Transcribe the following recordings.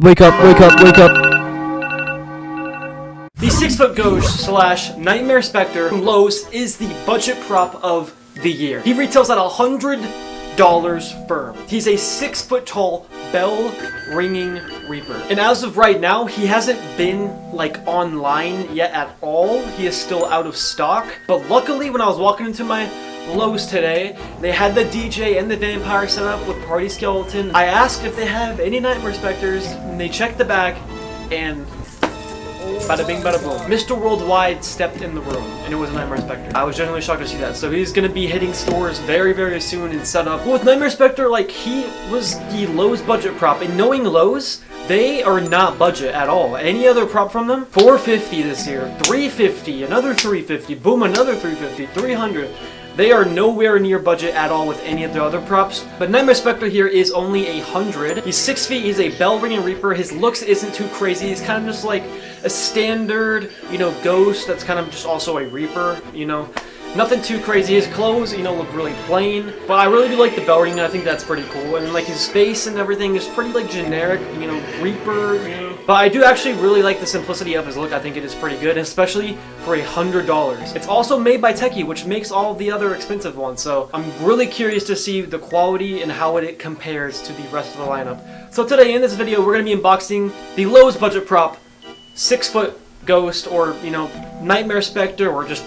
wake up, wake up, wake up. The 6-foot ghost / Nightmare Specter from Lowe's is the budget prop of the year. He retails at $100 firm. He's a 6 foot tall bell ringing reaper. And as of right now, he hasn't been like online yet at all. He is still out of stock. But luckily when I was walking into my Lowe's today, they had the DJ and the vampire set up with Party Skeleton. I asked if they have any Nightmare Specters, and they checked the back, and bada bing, bada boom. Mr. Worldwide stepped in the room, and it was a Nightmare Specter. I was genuinely shocked to see that. So he's gonna be hitting stores very, very soon and set up. But with Nightmare Specter, like, he was the Lowe's budget prop, and knowing Lowe's, they are not budget at all. Any other prop from them? $450 this year, $350, another $350, boom, another $350, $300. They are nowhere near budget at all with any of the other props. But Nightmare Specter here is only $100. He's 6 feet, he's a bell ringing reaper. His looks isn't too crazy. He's kind of just like a standard, ghost that's kind of just also a reaper, Nothing too crazy. His clothes, look really plain. But I really do like the bell ringing. I think that's pretty cool. And like his face and everything is pretty like generic, reaper, But I do actually really like the simplicity of his look. I think it is pretty good, especially for $100. It's also made by Techie, which makes all the other expensive ones. So I'm really curious to see the quality and how it compares to the rest of the lineup. So today in this video, we're going to be unboxing the Lowe's budget prop 6-foot ghost, or Nightmare Specter, or just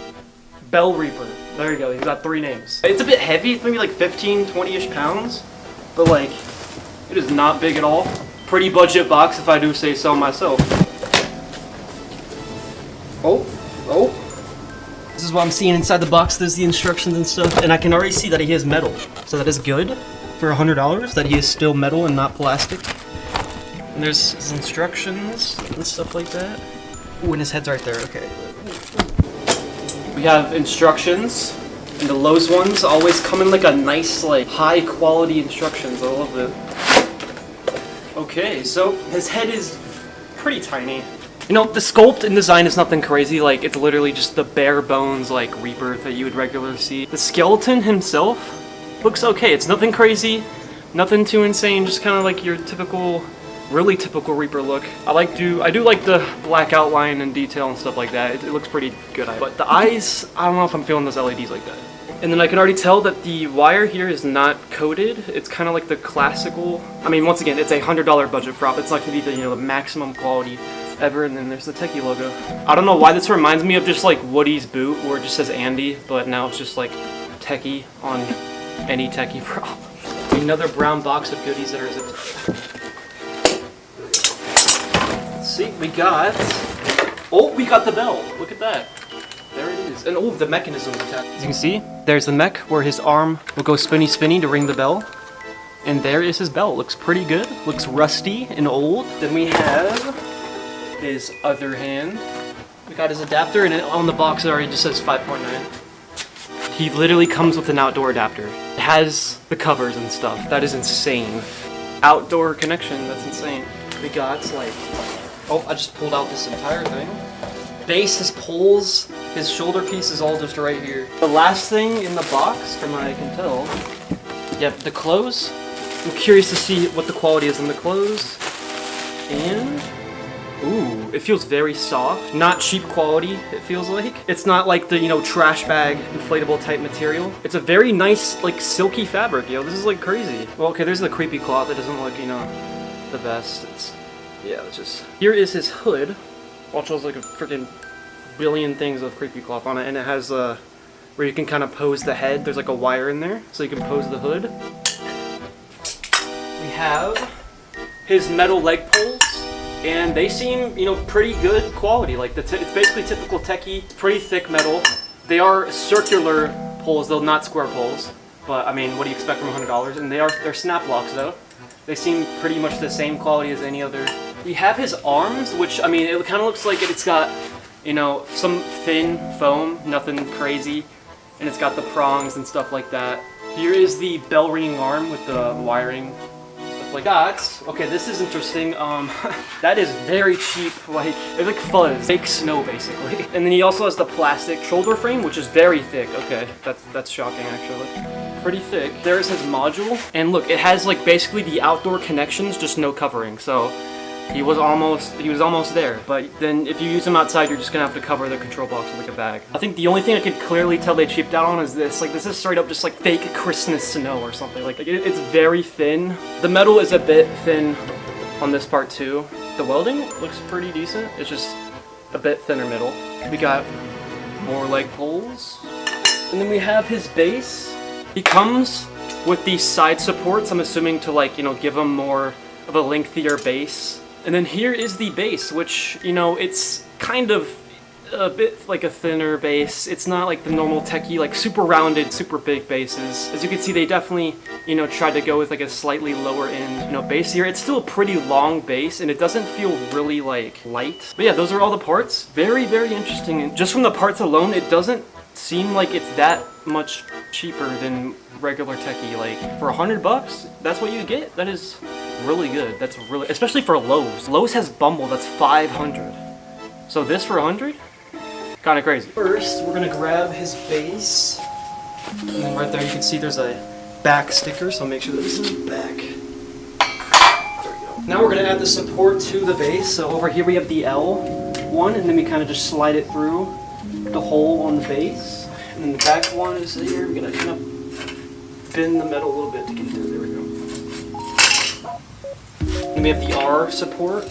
Bell Reaper. There you go, he's got 3 names. It's a bit heavy, it's maybe like 15, 20-ish pounds, but like, it is not big at all. Pretty budget box, if I do say so myself. Oh. This is what I'm seeing inside the box. There's the instructions and stuff, and I can already see that he has metal. So that is good for $100, that he is still metal and not plastic. And there's his instructions and stuff like that. Ooh, and his head's right there, okay. We have instructions, and the Lowe's ones always come in like a nice, like, high quality instructions. I love it. Okay, so his head is pretty tiny. The sculpt and design is nothing crazy. Like, it's literally just the bare bones, like, Reaper that you would regularly see. The skeleton himself looks okay. It's nothing crazy, nothing too insane, just kind of like your typical, really typical Reaper look. I do like the black outline and detail and stuff like that. It looks pretty good. But the eyes, I don't know if I'm feeling those LEDs like that. And then I can already tell that the wire here is not coated. It's kind of like the classical. I mean, once again, it's a $100 budget prop. It's not gonna be the maximum quality ever. And then there's the Techie logo. I don't know why this reminds me of just like Woody's boot, where it just says Andy, but now it's just like Techie on any Techie prop. Another brown box of goodies that are zipped. See, we got the bell. Look at that. There it is. And the mechanism attached. As you can see, there's the mech where his arm will go spinny spinny to ring the bell. And there is his bell. Looks pretty good. Looks rusty and old. Then we have his other hand. We got his adapter, and on the box it already just says 5.9. He literally comes with an outdoor adapter. It has the covers and stuff. That is insane. Outdoor connection, that's insane. We got I just pulled out this entire thing. Base, his poles, his shoulder piece is all just right here. The last thing in the box, from what I can tell, the clothes. I'm curious to see what the quality is in the clothes. And, ooh, it feels very soft. Not cheap quality, it feels like. It's not like the, trash bag, inflatable type material. It's a very nice, like, silky fabric, This is, like, crazy. Well, okay, there's the creepy cloth. It doesn't look, the best. Let's just... Here is his hood. Watch, those like a freaking billion things of creepy cloth on it, and it has where you can kind of pose the head. There's like a wire in there, so you can pose the hood. We have his metal leg poles, and they seem, pretty good quality. Like it's basically typical Techie, pretty thick metal. They are circular poles, though, not square poles. But I mean, what do you expect from $100? And they're snap locks, though. They seem pretty much the same quality as any other. We have his arms, which, I mean, it kind of looks like it's got, some thin foam, nothing crazy. And it's got the prongs and stuff like that. Here is the bell ringing arm with the wiring, stuff like that. Okay, this is interesting. That is very cheap, it's like fuzz. Fake snow, basically. And then he also has the plastic shoulder frame, which is very thick. Okay, that's shocking, actually. Pretty thick. There's his module, and look, it has like basically the outdoor connections, just no covering. So He was almost there, but then if you use them outside, you're just gonna have to cover the control box with like a bag. I think the only thing I could clearly tell they cheaped out on is this. Like, this is straight up just like fake Christmas snow or something. Like it's very thin. The metal is a bit thin on this part too. The welding looks pretty decent. It's just a bit thinner middle. We got more leg poles. And then we have his base. He comes with these side supports, I'm assuming to, like, you know, give him more of a lengthier base. And then here is the base, which, you know, it's kind of a bit like a thinner base. It's not like the normal techie, like super rounded, super big bases. As you can see, they definitely, you know, tried to go with like a slightly lower end, you know, base here. It's still a pretty long base, and it doesn't feel really like light. But yeah, those are all the parts. Very, very interesting. And just from the parts alone, it doesn't seem like it's that much cheaper than regular techie. Like, for $100, that's what you get. That is really good. That's really, especially for Lowe's. Lowe's has Bumble that's $500. So this for $100? Kind of crazy. First, we're gonna grab his base. And then right there you can see there's a back sticker, so make sure that this is in the back. There we go. Now we're gonna add the support to the base. So over here we have the L one, and then we kind of just slide it through the hole on the base. And then the back one is here. We're gonna kind of bend the metal a little bit to get there. There we go. And we have the R support.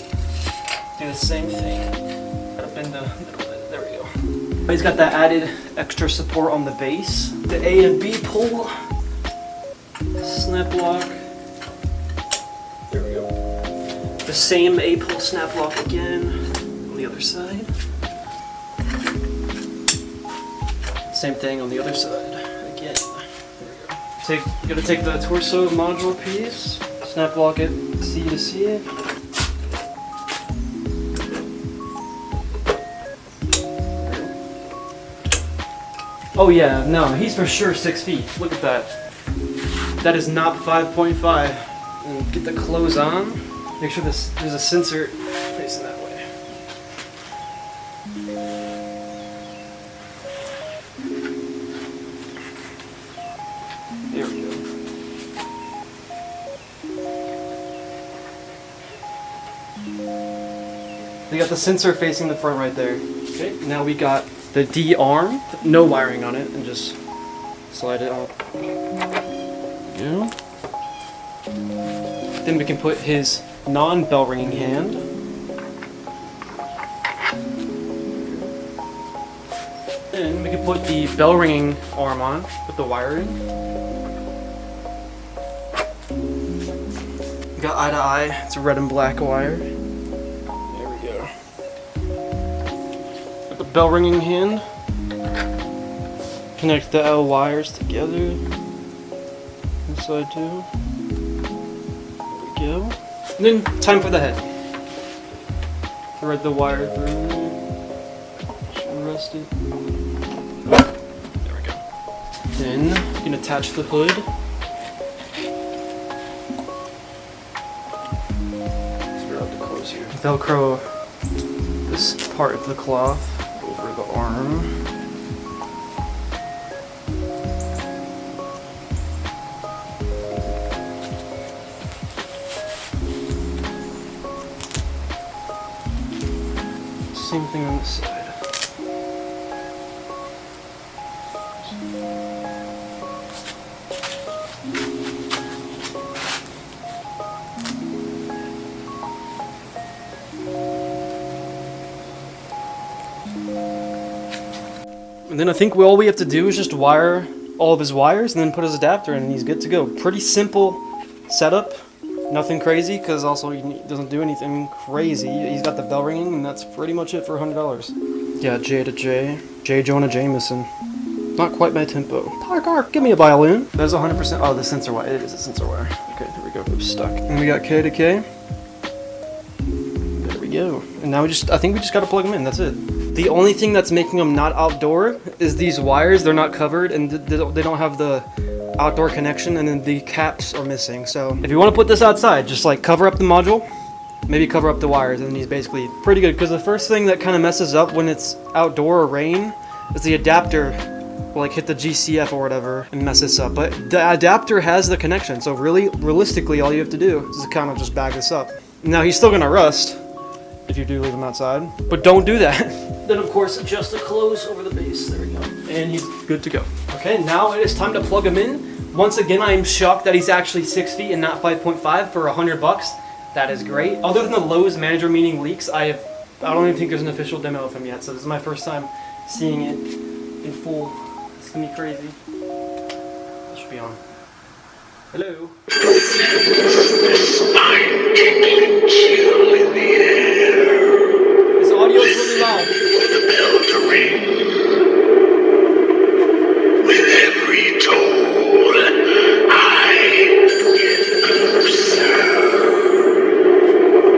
Do the same thing. Gotta bend the middle bit. There we go. He's got that added extra support on the base. The A and B pull. Snap lock. There we go. The same A pull snap lock again on the other side. Same thing on the other side. Again. There we go. You gotta take the torso module piece, snap lock it C to C. Oh yeah, no, he's for sure 6 feet. Look at that. That is not 5.5. And get the clothes on. Make sure there's a sensor facing that way. There we go. We got the sensor facing the front right there. Okay, now we got the D arm, no wiring on it, and just slide it off. Yeah. Then we can put his non-bell ringing hand. And we can put the bell ringing arm on with the wiring. We got eye to eye, it's a red and black wire. There we go. Got the bell ringing hand. Connect the L wires together. This side too. There we go. And then time for the head. Thread the wire through. Should rest it. There we go. Then you can attach the hood. Velcro this part of the cloth over the arm. Same thing on this side. And then I think all we have to do is just wire all of his wires and then put his adapter in and he's good to go. Pretty simple setup. Nothing crazy, because also he doesn't do anything crazy. He's got the bell ringing, and that's pretty much it for $100. Yeah, J to J. J. Jonah Jameson. Not quite my tempo. Parker, give me a violin. That's 100%. Oh, the sensor wire. It is a sensor wire. Okay, there we go. It was stuck. And we got K to K. There we go. And now I think we just got to plug them in. That's it. The only thing that's making them not outdoor is these wires. They're not covered, and they don't have the outdoor connection, and then the caps are missing. So if you want to put this outside, just like cover up the module, maybe cover up the wires, and he's basically pretty good. Because the first thing that kind of messes up when it's outdoor or rain is the adapter will like hit the GCF or whatever and mess this up. But the adapter has the connection, so really realistically all you have to do is kind of just bag this up. Now he's still gonna rust if you do leave him outside, but don't do that. Then of course adjust the close over the base. There we go. And he's good to go. Okay, now it is time to plug him in. Once again, I am shocked that he's actually 6 feet and not 5.5 for $100. That is great. Other than the Lowe's manager meeting leaks, I don't even think there's an official demo of him yet, so this is my first time seeing it in full. It's gonna be crazy. It should be on. Hello. Spine-tingling chill in the air. His audio is really loud. For the bell to ring. With every toll, I get closer.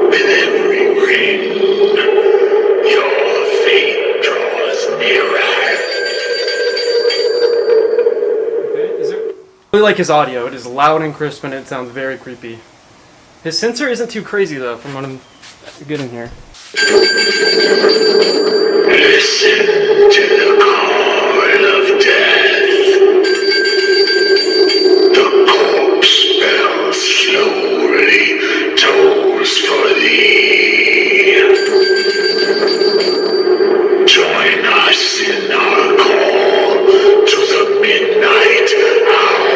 With every ring, your fate draws nearer. Okay, is there? I really like his audio. It is loud and crisp and it sounds very creepy. His sensor isn't too crazy though, from what I'm getting here. Listen to the call of death. The corpse bell slowly tolls for thee. Join us in our call to the midnight hour.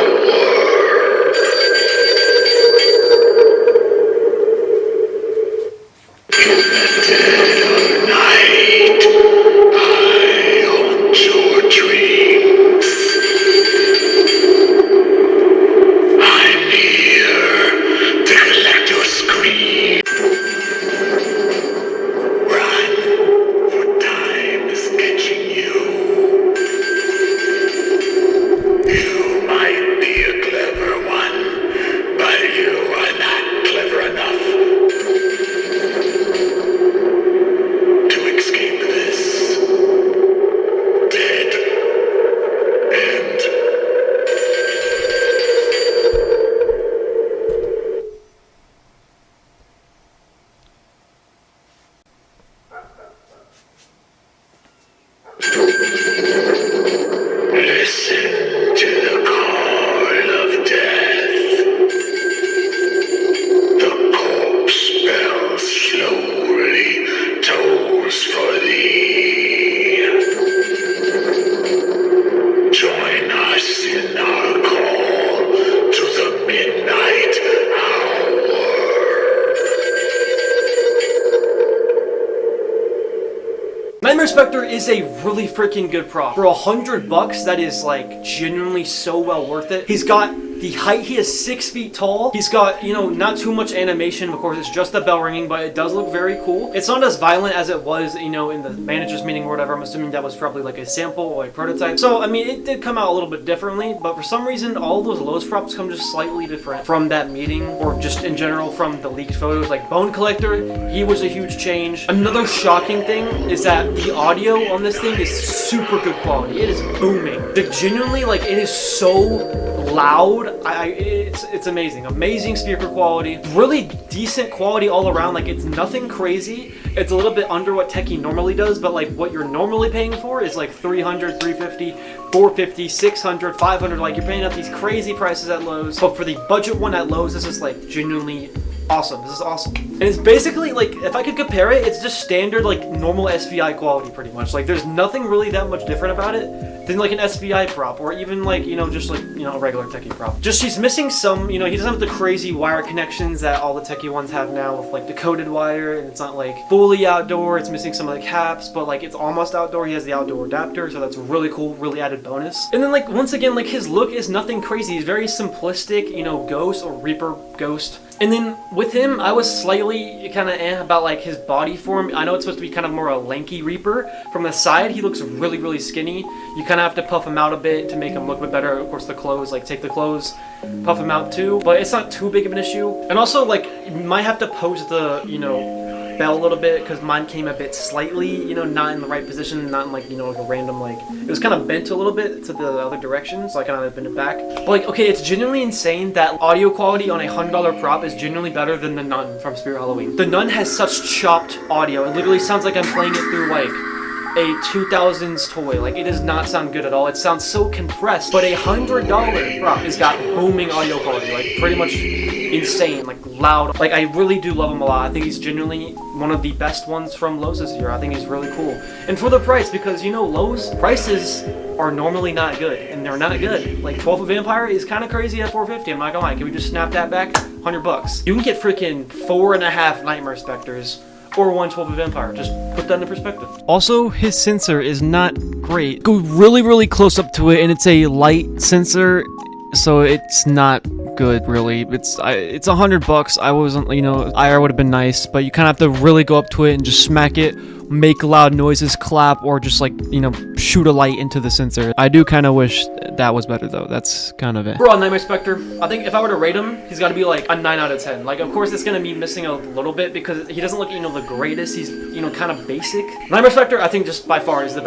In the dead of night, I haunt your dreams. I'm here to collect your scream. Run, for time is catching you. You might be a clever one, but you are not clever enough to escape this dead end. Listen to the call of death. The corpse bell slowly tolls for thee. Join us in our call to the midnight hour. Nightmare Specter is a really freaking good prop. For $100, that is like genuinely so well worth it. He's got the height, he is 6 feet tall. He's got, you know, not too much animation. Of course, it's just the bell ringing, but it does look very cool. It's not as violent as it was, you know, in the manager's meeting or whatever. I'm assuming that was probably like a sample or a prototype. So, I mean, it did come out a little bit differently, but for some reason, all those Lowe's props come just slightly different from that meeting or just in general from the leaked photos. Like Bone Collector, he was a huge change. Another shocking thing is that the audio on this thing is super good quality. It is booming. Genuinely, like, it is so loud. It's amazing. Amazing speaker quality. Really decent quality all around. Like, it's nothing crazy. It's a little bit under what Techie normally does, but like what you're normally paying for is like $300, $350, $450, $600, $500. Like, you're paying up these crazy prices at Lowe's. But for the budget one at Lowe's, this is like genuinely awesome. This is awesome. And it's basically like, if I could compare it, it's just standard like normal SVI quality pretty much. Like, there's nothing really that much different about it than like an SVI prop or even like, you know, just like, you know, a regular Techie prop. Just he's missing some, you know, he doesn't have the crazy wire connections that all the Techie ones have now with like the coated wire, and it's not like fully outdoor. It's missing some of the caps, but like it's almost outdoor. He has the outdoor adapter, so that's really cool, really added bonus. And then like once again, like his look is nothing crazy. He's very simplistic, you know, Ghost or Reaper Ghost. And then with him, I was slightly kind of about like his body form. I know it's supposed to be kind of more a lanky Reaper. From the side, he looks really, really skinny. You kind of have to puff him out a bit to make him look a bit better. Of course, the clothes, like take the clothes, puff him out too. But it's not too big of an issue. And also, like, you might have to pose the, you know, bell a little bit, because mine came a bit slightly, you know, not in the right position, not in like, you know, like a random, like, it was kind of bent a little bit to the other direction, so I kind of bent it back. But like, okay, it's genuinely insane that audio quality on a $100 prop is genuinely better than the Nun from Spirit Halloween. The Nun has such chopped audio. It literally sounds like I'm playing it through like a 2000s toy. Like, it does not sound good at all. It sounds so compressed. But a $100 prop has got booming audio quality, like pretty much insane, like loud. Like, I really do love him a lot. I think he's genuinely one of the best ones from Lowe's this year. I think he's really cool. And for the price, because you know Lowe's prices are normally not good, and they're not good. Like 12 Vampire is kind of crazy at $450. I'm not gonna lie. Can we just snap that back? $100. You can get freaking 4.5 Nightmare Specters or 1 12 Vampire. Just put that into perspective. Also, his sensor is not great. Go really close up to it, and it's a light sensor, so it's not good really. It's $100. I wasn't, you know, IR would have been nice, but you kind of have to really go up to it and just smack it, make loud noises, clap, or just like, you know, shoot a light into the sensor. I do kind of wish that was better though. That's kind of it. Bro, on Nightmare Specter, I think if I were to rate him, he's got to be like a 9 out of 10. Like, of course, it's gonna be missing a little bit because he doesn't look, you know, the greatest. He's, you know, kind of basic. Nightmare Specter, I think just by far is the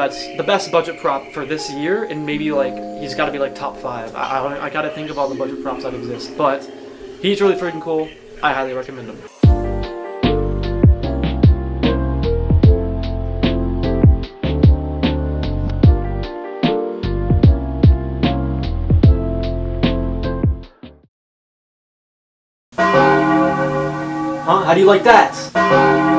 best budget prop for this year, and maybe like he's got to be like top 5. I gotta think of all the budget props that exist, but he's really freaking cool. I highly recommend him. Huh? How do you like that?